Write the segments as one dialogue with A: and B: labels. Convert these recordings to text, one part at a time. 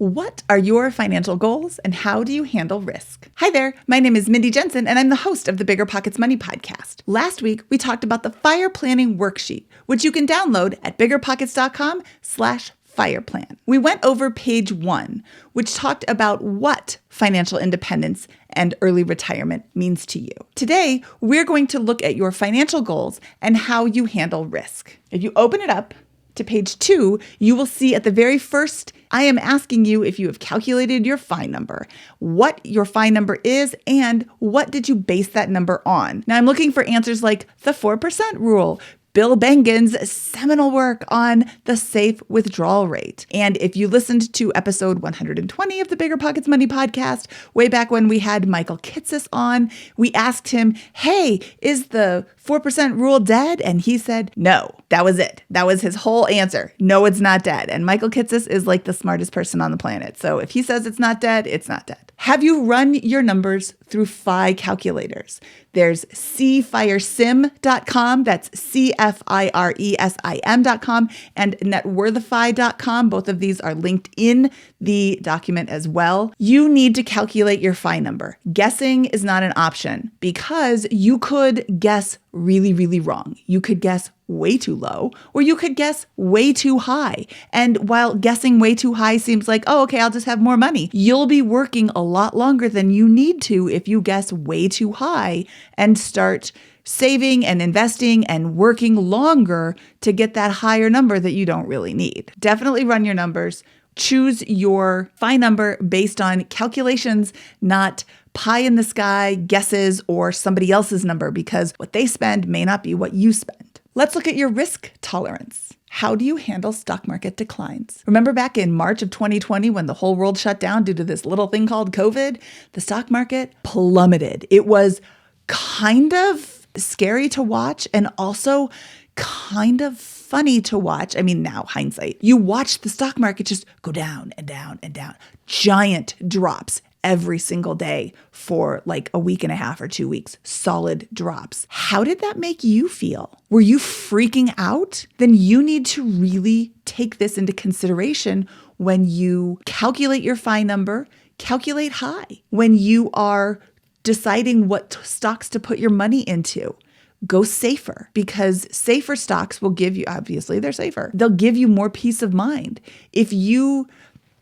A: What are your financial goals and how do you handle risk? Hi there, my name is Mindy Jensen and I'm the host of the BiggerPockets Money Podcast. Last week, we talked about the fire planning worksheet, which you can download at biggerpockets.com/fireplan. We went over page 1, which talked about what financial independence and early retirement means to you. Today, we're going to look at your financial goals and how you handle risk. If you open it up to page 2, you will see at the very first, I am asking you if you have calculated your FI number, what your FI number is, and what did you base that number on. Now I'm looking for answers like the 4% rule, Bill Bengen's seminal work on the safe withdrawal rate. And if you listened to episode 120 of the BiggerPockets Money Podcast, way back when we had Michael Kitces on, we asked him, hey, is the 4% rule dead? And he said, no, that was it. That was his whole answer. No, it's not dead. And Michael Kitces is like the smartest person on the planet. So if he says it's not dead, it's not dead. Have you run your numbers through FI calculators? There's cfiresim.com, that's cfiresim.com, and networthify.com. Both of these are linked in the document as well. You need to calculate your FI number. Guessing is not an option because you could guess really, really wrong. You could guess way too low, or you could guess way too high. And while guessing way too high seems like, oh, okay, I'll just have more money, you'll be working a lot longer than you need to if you guess way too high and start saving and investing and working longer to get that higher number that you don't really need. Definitely run your numbers. Choose your FI number based on calculations, not pie in the sky guesses or somebody else's number, because what they spend may not be what you spend. Let's look at your risk tolerance. How do you handle stock market declines? Remember back in March of 2020 when the whole world shut down due to this little thing called COVID? The stock market plummeted. It was kind of scary to watch and also kind of funny to watch. I mean, now hindsight, you watch the stock market just go down and down and down. Giant drops every single day for like a week and a half or 2 weeks, solid drops. How did that make you feel? Were you freaking out? Then you need to really take this into consideration when you calculate your FI number, calculate high. When you are deciding what stocks to put your money into, go safer, because safer stocks will give you, obviously they're safer. They'll give you more peace of mind. If you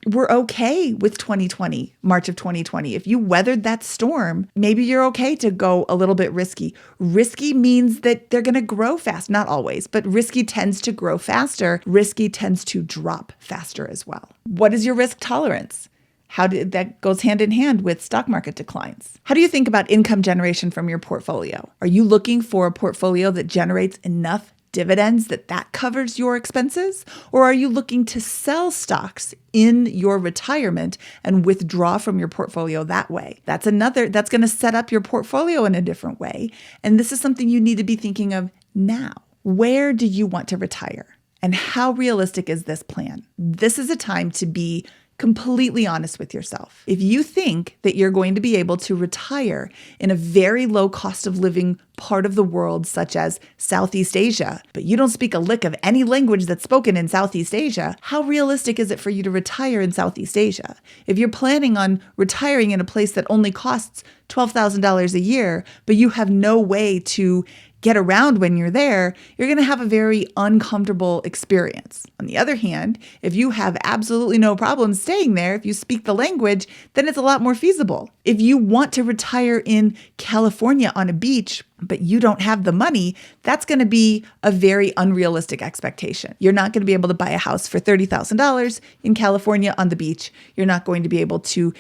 A: were okay with 2020, March of 2020, if you weathered that storm, maybe you're okay to go a little bit risky. Risky means that they're going to grow fast. Not always, but risky tends to grow faster. Risky tends to drop faster as well. What is your risk tolerance? That goes hand in hand with stock market declines. How do you think about income generation from your portfolio? Are you looking for a portfolio that generates enough dividends that covers your expenses? Or are you looking to sell stocks in your retirement and withdraw from your portfolio that way? That's going to set up your portfolio in a different way. And this is something you need to be thinking of now. Where do you want to retire? And how realistic is this plan? This is a time to be completely honest with yourself. If you think that you're going to be able to retire in a very low cost of living part of the world, such as Southeast Asia, but you don't speak a lick of any language that's spoken in Southeast Asia, how realistic is it for you to retire in Southeast Asia? If you're planning on retiring in a place that only costs $12,000 a year, but you have no way to get around when you're there, you're going to have a very uncomfortable experience. On the other hand, if you have absolutely no problem staying there, if you speak the language, then it's a lot more feasible. If you want to retire in California on a beach, but you don't have the money, that's going to be a very unrealistic expectation. You're not going to be able to buy a house for $30,000 in California on the beach. You're not going to be able to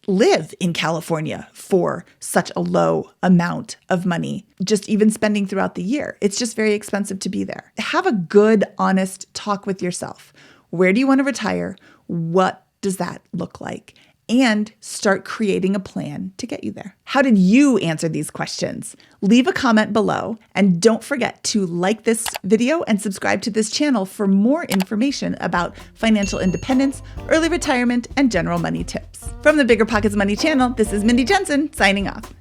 A: live in California for such a low amount of money, just even spending throughout the year. It's just very expensive to be there. Have a good, honest talk with yourself. Where do you want to retire? What does that look like? And start creating a plan to get you there. How did you answer these questions? Leave a comment below, and don't forget to like this video and subscribe to this channel for more information about financial independence, early retirement, and general money tips. From the BiggerPockets Money channel, this is Mindy Jensen signing off.